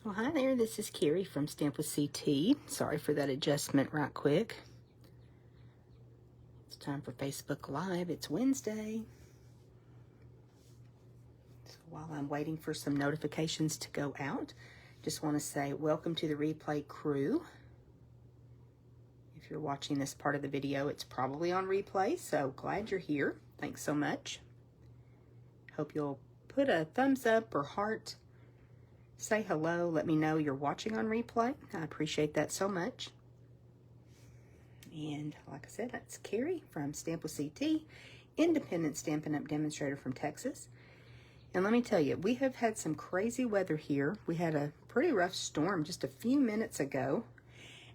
Well, hi there, this is Carrie from Stamp with CT. Sorry for that adjustment right quick. It's time for Facebook Live. It's Wednesday. So while I'm waiting for some notifications to go out, just want to say welcome to the replay crew. If you're watching this part of the video, it's probably on replay, so glad you're here. Thanks so much. Hope you'll put a thumbs up or heart. Say hello, let me know you're watching on replay. I appreciate that so much. And like I said, that's Carrie from Stamp with CT, independent Stampin' Up! Demonstrator from Texas. And let me tell you, we have had some crazy weather here. We had a pretty rough storm just a few minutes ago.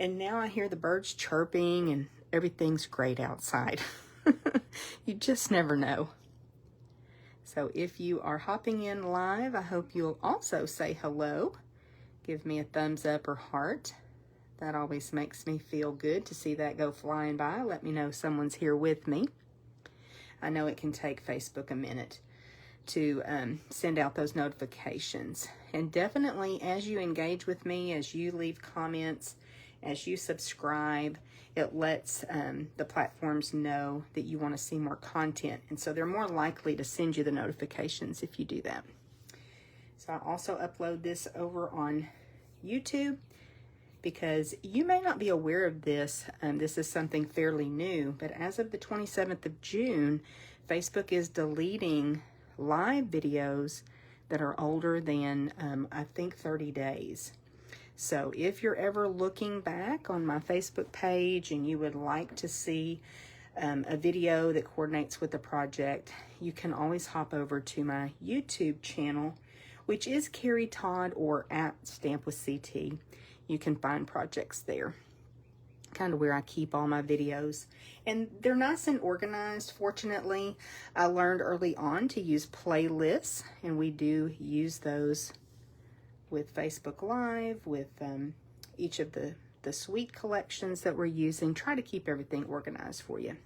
And now I hear the birds chirping and everything's great outside. You just never know. So if you are hopping in live, I hope you'll also say hello. Give me a thumbs up or heart. That always makes me feel good to see that go flying by. Let me know someone's here with me. I know it can take Facebook a minute to send out those notifications. And definitely as you engage with me, as you leave comments, as you subscribe, it lets the platforms know that you want to see more content. And so they're more likely to send you the notifications if you do that. So I also upload this over on YouTube because you may not be aware of this. This is something fairly new, but as of the 27th of June, Facebook is deleting live videos that are older than, I think, 30 days. So if you're ever looking back on my Facebook page and you would like to see a video that coordinates with the project, you can always hop over to my YouTube channel, which is Carrie Todd or at Stamp with CT. You can find projects there. Kind of where I keep all my videos. And they're nice and organized. Fortunately, I learned early on to use playlists, and we do use those with Facebook Live, with each of the suite collections that we're using. Try to keep everything organized for you.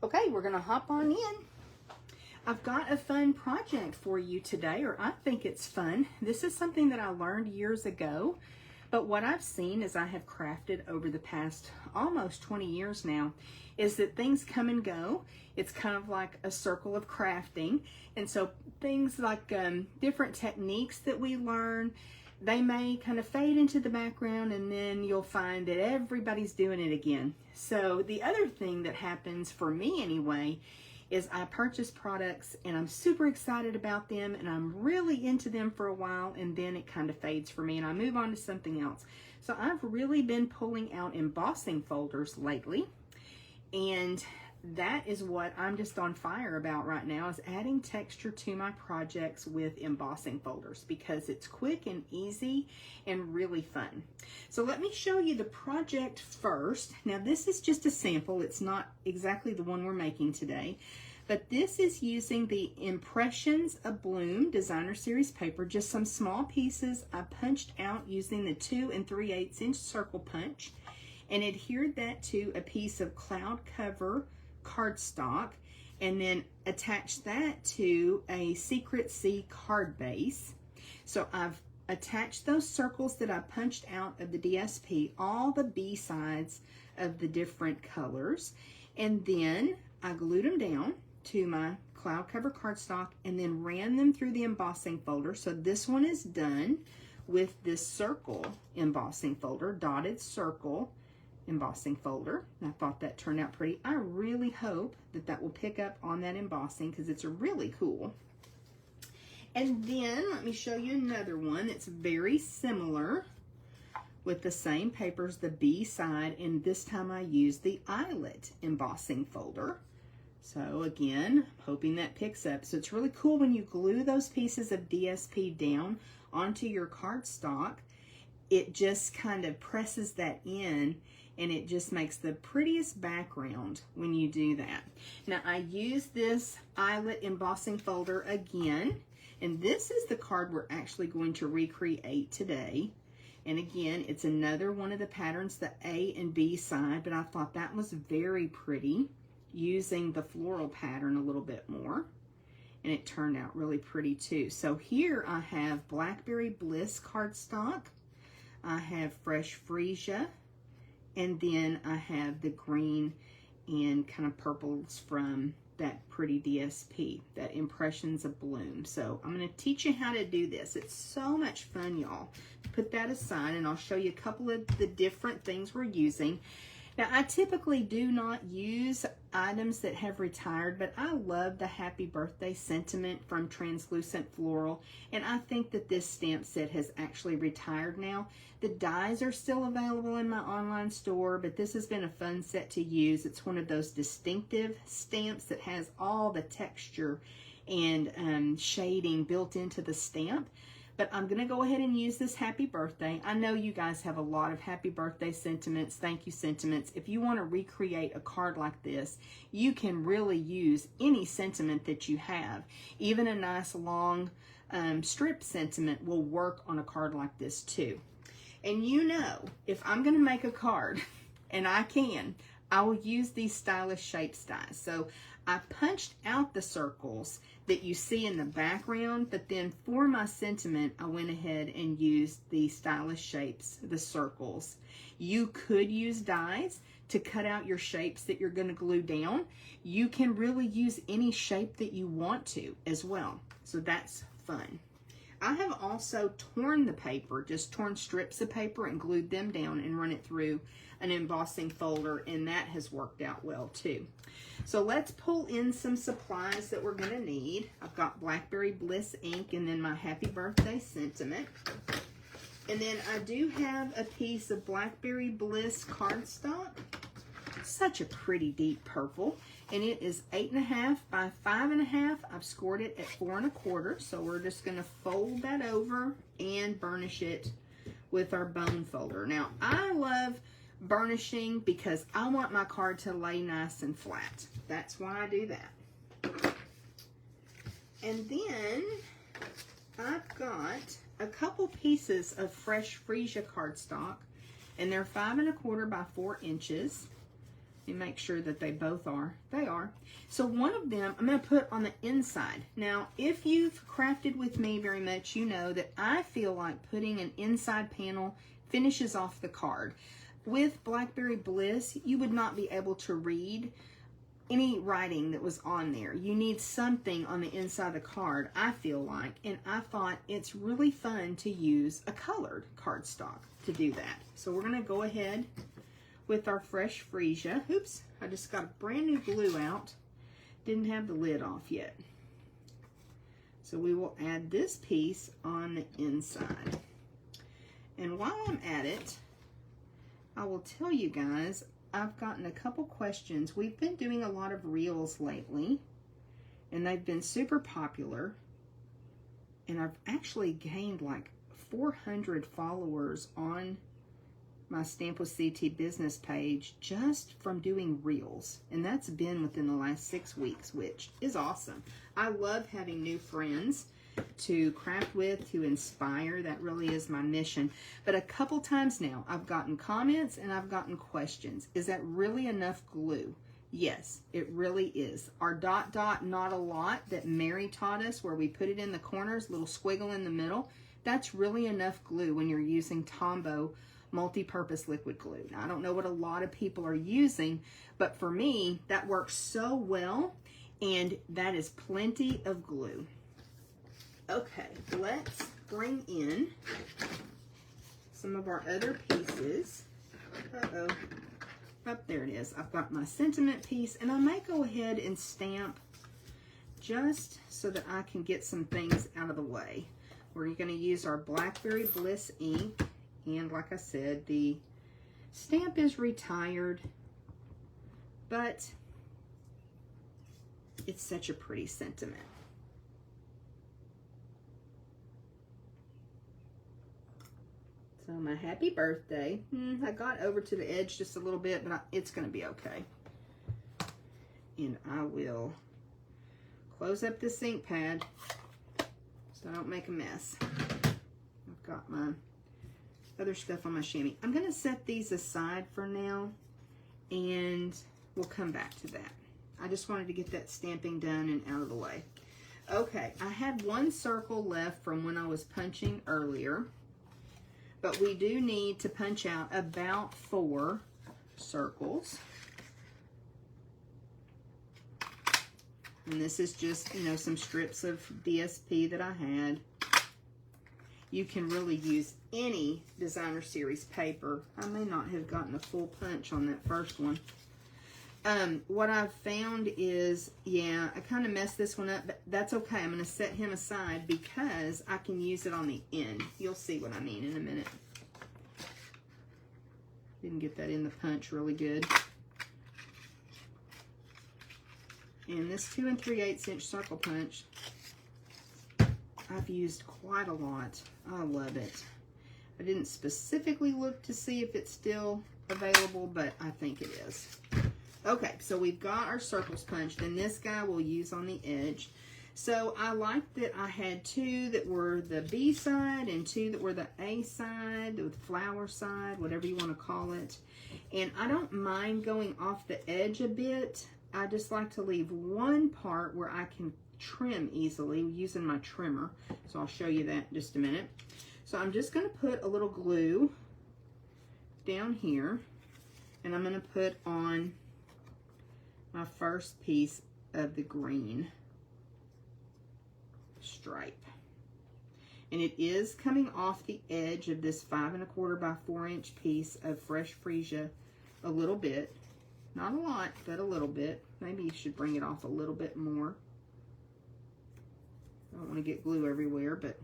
Okay, we're gonna hop on in. I've got a fun project for you today, or I think it's fun. This is something that I learned years ago, but what I've seen as I have crafted over the past almost 20 years now is that things come and go. It's kind of like a circle of crafting. And so things like different techniques that we learn, they may kind of fade into the background, and then you'll find that everybody's doing it again. So the other thing that happens for me anyway is I purchase products and I'm super excited about them and I'm really into them for a while, and then it kind of fades for me and I move on to something else. So I've really been pulling out embossing folders lately, and that is what I'm just on fire about right now, is adding texture to my projects with embossing folders because it's quick and easy and really fun. So let me show you the project first. Now this is just a sample. It's not exactly the one we're making today, but this is using the Impressions of Bloom Designer Series paper, just some small pieces I punched out using the 2 3/8 inch circle punch and adhered that to a piece of cloud cover cardstock, and then attach that to a Secret C card base. So I've attached those circles that I punched out of the DSP, all the B sides of the different colors, and then I glued them down to my cloud cover cardstock and then ran them through the embossing folder. So this one is done with this circle embossing folder, dotted circle embossing folder. And I thought that turned out pretty. I really hope that that will pick up on that embossing because it's really cool. And then let me show you another one that's very similar with the same papers, the B side, and this time I used the eyelet embossing folder. So again, hoping that picks up. So it's really cool when you glue those pieces of DSP down onto your cardstock. It just kind of presses that in, and it just makes the prettiest background when you do that. Now I use this eyelet embossing folder again, and this is the card we're actually going to recreate today. And again, it's another one of the patterns, the A and B side, but I thought that was very pretty, using the floral pattern a little bit more. and it turned out really pretty too. So here I have Blackberry Bliss cardstock, I have Fresh Freesia, and then I have the green and kind of purples from that pretty DSP, that Impressions of Bloom. So I'm going to teach you how to do this. It's so much fun, y'all. Put that aside, and I'll show you a couple of the different things we're using. Now, I typically do not use items that have retired, but I love the Happy Birthday sentiment from Translucent Floral, and I think that this stamp set has actually retired now. The dies are still available in my online store, but this has been a fun set to use. It's one of those distinctive stamps that has all the texture and shading built into the stamp. But I'm going to go ahead and use this Happy Birthday. I know you guys have a lot of Happy Birthday sentiments, thank you sentiments. If you want to recreate a card like this, you can really use any sentiment that you have. Even a nice long strip sentiment will work on a card like this too. And you know, if I'm going to make a card, and I will use these stylish shapes dies. So I punched out the circles that you see in the background, but then for my sentiment, I went ahead and used the stylish shapes, the circles. You could use dies to cut out your shapes that you're going to glue down. You can really use any shape that you want to as well. So that's fun. I have also torn the paper, just torn strips of paper and glued them down and run it through an embossing folder, and that has worked out well too. So let's pull in some supplies that we're going to need. I've got Blackberry Bliss ink and then my Happy Birthday sentiment. And then I do have a piece of Blackberry Bliss cardstock. Such a pretty deep purple. And it is 8.5 by 5.5. I've scored it at 4 1/4. So we're just going to fold that over and burnish it with our bone folder. Now, I love burnishing because I want my card to lay nice and flat. That's why I do that. And then I've got a couple pieces of Fresh Freesia cardstock, and they're 5 1/4 by 4 inches. Let me make sure that they both are. They are. So one of them I'm going to put on the inside. Now, if you've crafted with me very much, you know that I feel like putting an inside panel finishes off the card. With Blackberry Bliss, you would not be able to read any writing that was on there. You need something on the inside of the card, I feel like, and I thought it's really fun to use a colored cardstock to do that. So we're going to go ahead with our Fresh Freesia. Oops, I just got a brand new glue out. Didn't have the lid off yet. So we will add this piece on the inside. And while I'm at it, I will tell you guys, I've gotten a couple questions. We've been doing a lot of reels lately, and they've been super popular. And I've actually gained like 400 followers on my Stamp with CT business page just from doing reels. And that's been within the last 6 weeks, which is awesome. I love having new friends to craft with, to inspire. That really is my mission. But a couple times now, I've gotten comments and I've gotten questions. Is that really enough glue? Yes, it really is. Our dot dot not a lot that Mary taught us, where we put it in the corners, little squiggle in the middle, that's really enough glue when you're using Tombow multi-purpose liquid glue. Now, I don't know what a lot of people are using, but for me, that works so well, and that is plenty of glue. Okay, let's bring in some of our other pieces. Uh-oh. Up there it is. I've got my sentiment piece, and I may go ahead and stamp just so that I can get some things out of the way. We're going to use our Blackberry Bliss ink, and like I said, the stamp is retired, but it's such a pretty sentiment. So my Happy Birthday, I got over to the edge just a little bit, but it's going to be okay. And I will close up this ink pad so I don't make a mess. I've got my other stuff on my chamois. I'm going to set these aside for now, and we'll come back to that. I just wanted to get that stamping done and out of the way. Okay, I had one circle left from when I was punching earlier, but we do need to punch out about 4 circles. And this is just, you know, some strips of DSP that I had. You can really use any designer series paper. I may not have gotten a full punch on that first one. What I've found is, yeah, I kind of messed this one up, but that's okay. I'm going to set him aside because I can use it on the end. You'll see what I mean in a minute. Didn't get that in the punch really good. And this 2 3/8 inch circle punch, I've used quite a lot. I love it. I didn't specifically look to see if it's still available, but I think it is. Okay, so we've got our circles punched, and this guy we'll use on the edge. So I like that I had 2 that were the B side and 2 that were the A side, the flower side, whatever you want to call it. And I don't mind going off the edge a bit. I just like to leave one part where I can trim easily using my trimmer. So I'll show you that in just a minute. So I'm just going to put a little glue down here, and I'm going to put on my first piece of the green stripe. And it is coming off the edge of this 5 1/4 by 4 inch piece of fresh freesia a little bit. Not a lot, but a little bit. Maybe you should bring it off a little bit more. I don't want to get glue everywhere, but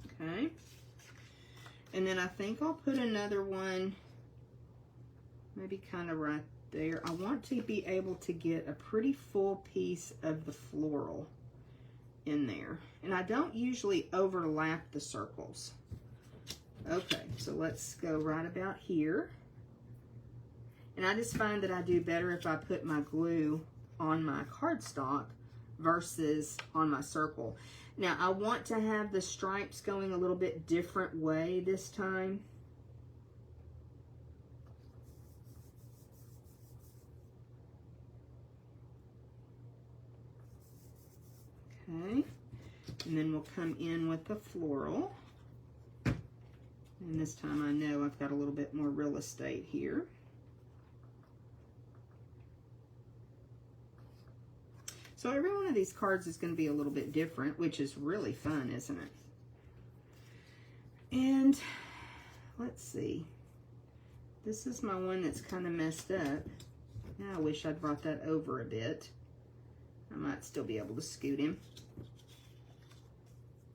okay. And then I think I'll put another one, maybe kind of right there. I want to be able to get a pretty full piece of the floral in there. And I don't usually overlap the circles. Okay, so let's go right about here. And I just find that I do better if I put my glue on my cardstock versus on my circle. Now, I want to have the stripes going a little bit different way this time. Okay, and then we'll come in with the floral. And this time I know I've got a little bit more real estate here. So every one of these cards is going to be a little bit different, which is really fun, isn't it? And let's see. This is my one that's kind of messed up. Now I wish I'd brought that over a bit. I might still be able to scoot him.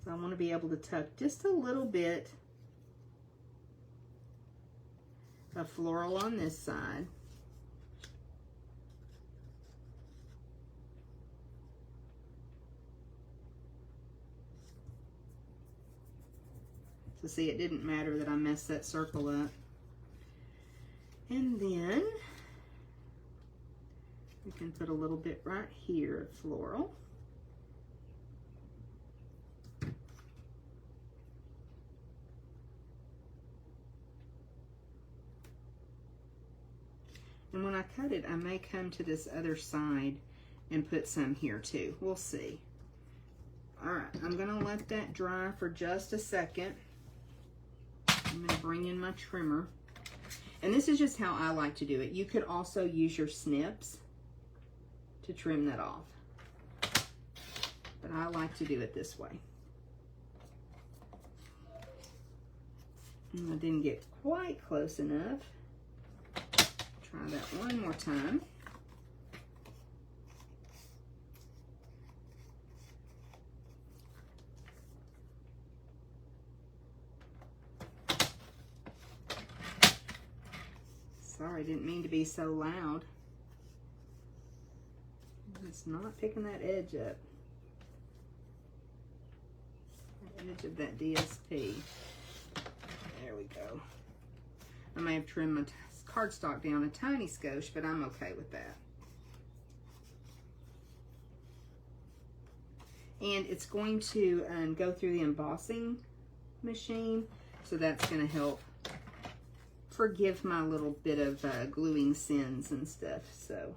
So I want to be able to tuck just a little bit of floral on this side. So see, it didn't matter that I messed that circle up. And then we can put a little bit right here of floral. And when I cut it, I may come to this other side and put some here too. We'll see. All right, I'm gonna let that dry for just a second. I'm gonna bring in my trimmer. And this is just how I like to do it. You could also use your snips to trim that off. But I like to do it this way. And I didn't get quite close enough. Try that one more time. Sorry, didn't mean to be so loud. It's not picking that edge up. The edge of that DSP. There we go. I may have trimmed my cardstock down a tiny skosh, but I'm okay with that. And it's going to go through the embossing machine, so that's going to help forgive my little bit of gluing sins and stuff. So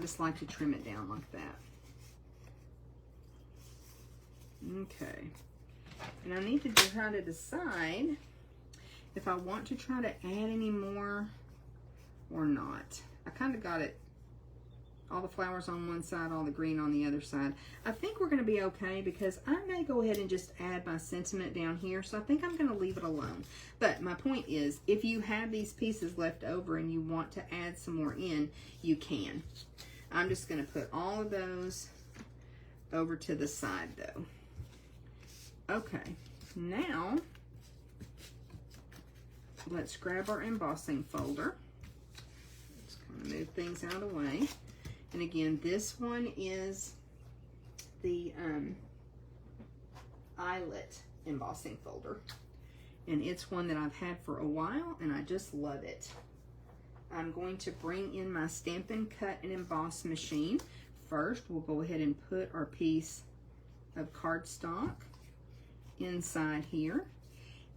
I just like to trim it down like that. Okay. And I need to try to decide if I want to try to add any more or not. I kind of got it, all the flowers on one side, all the green on the other side. I think we're going to be okay because I may go ahead and just add my sentiment down here. So I think I'm going to leave it alone. But my point is, if you have these pieces left over and you want to add some more in, you can. I'm just going to put all of those over to the side though. Okay, now let's grab our embossing folder. Just kind of move things out of the way. And again, this one is the eyelet embossing folder. And it's one that I've had for a while and I just love it. I'm going to bring in my Stampin' Cut and Emboss machine. First, we'll go ahead and put our piece of cardstock inside here.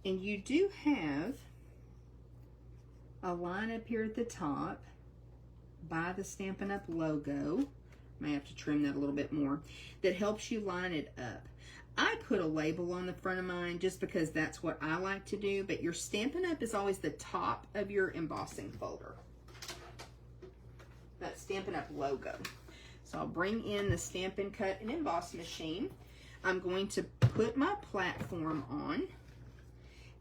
And you do have a line up here at the top by the Stampin' Up logo. May have to trim that a little bit more. That helps you line it up. I put a label on the front of mine just because that's what I like to do, but your Stampin' Up is always the top of your embossing folder. That Stampin' Up logo. So I'll bring in the Stampin' Cut and Emboss machine. I'm going to put my platform on,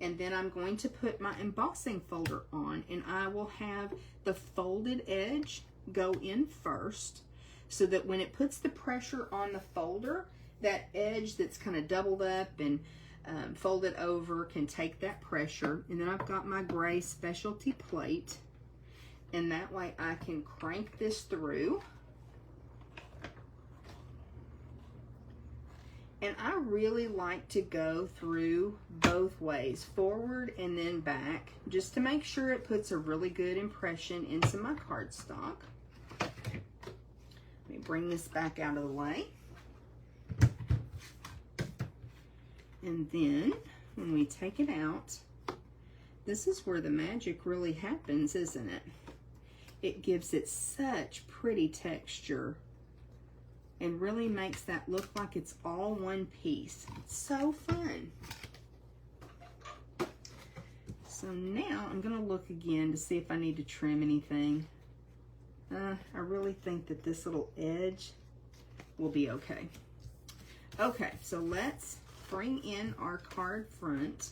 and then I'm going to put my embossing folder on, and I will have the folded edge go in first so that when it puts the pressure on the folder, that edge that's kind of doubled up and folded over can take that pressure. And then I've got my gray specialty plate, and that way I can crank this through. And I really like to go through both ways, forward and then back, just to make sure it puts a really good impression into my cardstock. Let me bring this back out of the way. And then when we take it out, this is where the magic really happens, isn't it? It gives it such pretty texture and really makes that look like it's all one piece. It's so fun. So now I'm going to look again to see if I need to trim anything. I really think that this little edge will be okay. Okay, so let's bring in our card front.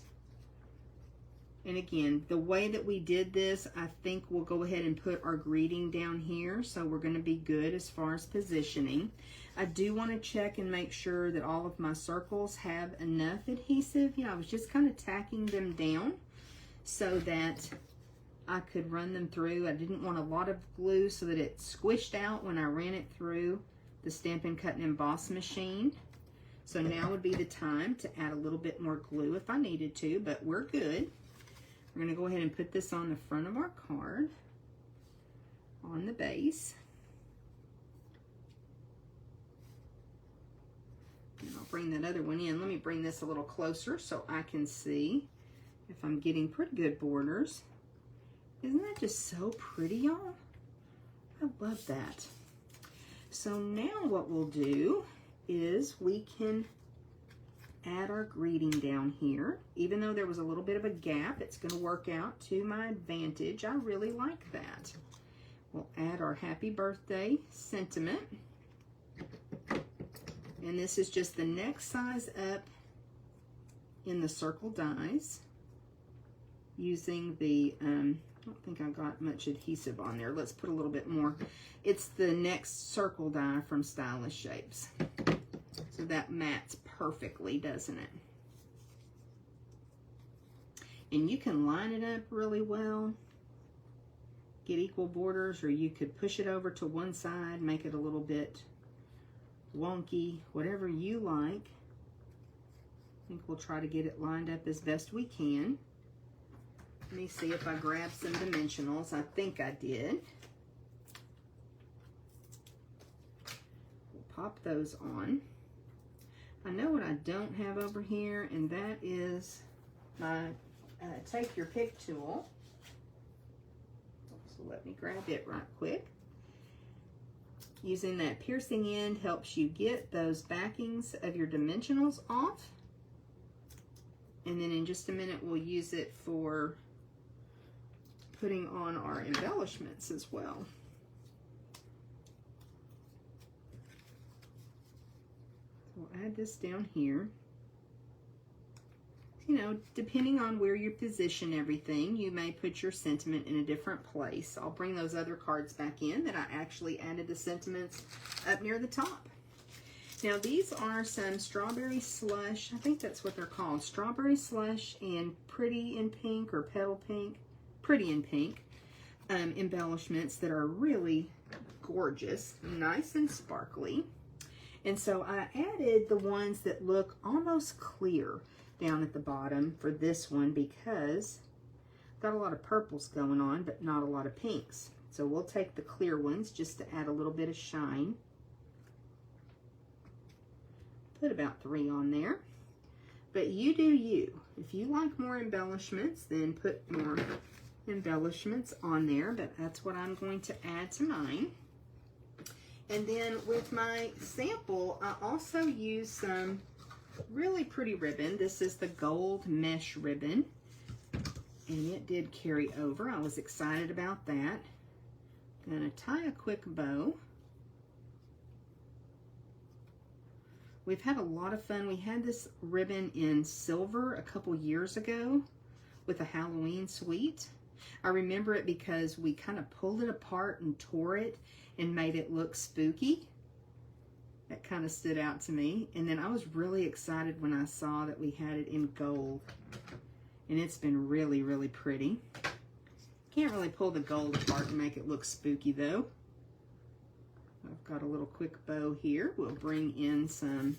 And again, the way that we did this, I think we'll go ahead and put our greeting down here. So we're going to be good as far as positioning. I do want to check and make sure that all of my circles have enough adhesive. You know, I was just kind of tacking them down so that I could run them through. I didn't want a lot of glue so that it squished out when I ran it through the Stampin' Cut and Emboss machine. So now would be the time to add a little bit more glue if I needed to, but we're good. We're going to go ahead and put this on the front of our card, on the base. And I'll bring that other one in. Let me bring this a little closer so I can see if I'm getting pretty good borders. Isn't that just so pretty, y'all? I love that. So now what we'll do is we can add our greeting down here. Even though there was a little bit of a gap, it's going to work out to my advantage. I really like that. We'll add our happy birthday sentiment. And this is just the next size up in the circle dies using the, I don't think I got much adhesive on there. Let's put a little bit more. It's the next circle die from Stylish Shapes. So that mats perfectly, doesn't it? And you can line it up really well, get equal borders, or you could push it over to one side, make it a little bit wonky, whatever you like. I think we'll try to get it lined up as best we can. Let me see if I grabbed some dimensionals. I think I did. We'll pop those on. I know what I don't have over here, and that is my take your pick tool. So let me grab it right quick. Using that piercing end helps you get those backings of your dimensionals off. And then in just a minute, we'll use it for putting on our embellishments as well. So we'll add this down here. You know, depending on where you position everything, you may put your sentiment in a different place. I'll bring those other cards back in that I actually added the sentiments up near the top. Now these are some strawberry slush, I think that's what they're called, strawberry slush and pretty in pink or petal pink, pretty in pink embellishments that are really gorgeous, nice and sparkly. And so I added the ones that look almost clear down at the bottom for this one because got a lot of purples going on, but not a lot of pinks. So we'll take the clear ones just to add a little bit of shine. Put about 3 on there. But you do you. If you like more embellishments, then put more embellishments on there, but that's what I'm going to add to mine. And then with my sample, I also use some really pretty ribbon. This is the gold mesh ribbon, and it did carry over. I was excited about that. Gonna tie a quick bow. We've had a lot of fun. We had this ribbon in silver a couple years ago with a Halloween suite. I remember it because we kind of pulled it apart and tore it and made it look spooky. That kind of stood out to me. And then I was really excited when I saw that we had it in gold. And it's been really, really pretty. Can't really pull the gold apart and make it look spooky though. I've got a little quick bow here. We'll bring in some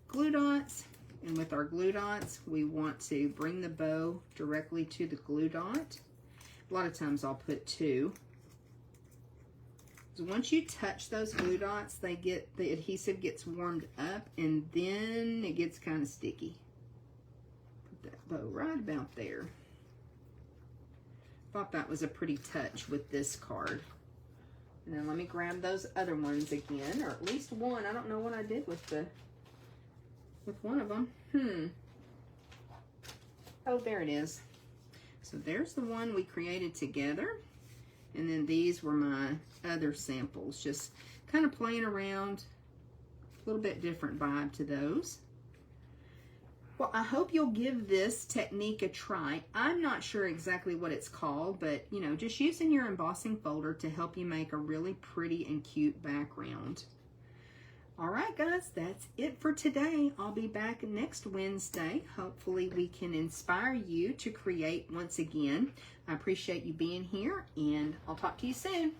glue dots. And with our glue dots, we want to bring the bow directly to the glue dot. A lot of times I'll put 2. So once you touch those glue dots, the adhesive gets warmed up and then it gets kind of sticky. Put that bow right about there. Thought that was a pretty touch with this card. And then let me grab those other ones again, or at least one. I don't know what I did with one of them. Oh, there it is. So there's the one we created together. And then these were my other samples, just kind of playing around, a little bit different vibe to those. Well, I hope you'll give this technique a try. I'm not sure exactly what it's called, but you know, just using your embossing folder to help you make a really pretty and cute background. All right, guys, that's it for today. I'll be back next Wednesday. Hopefully we can inspire you to create once again. I appreciate you being here, and I'll talk to you soon.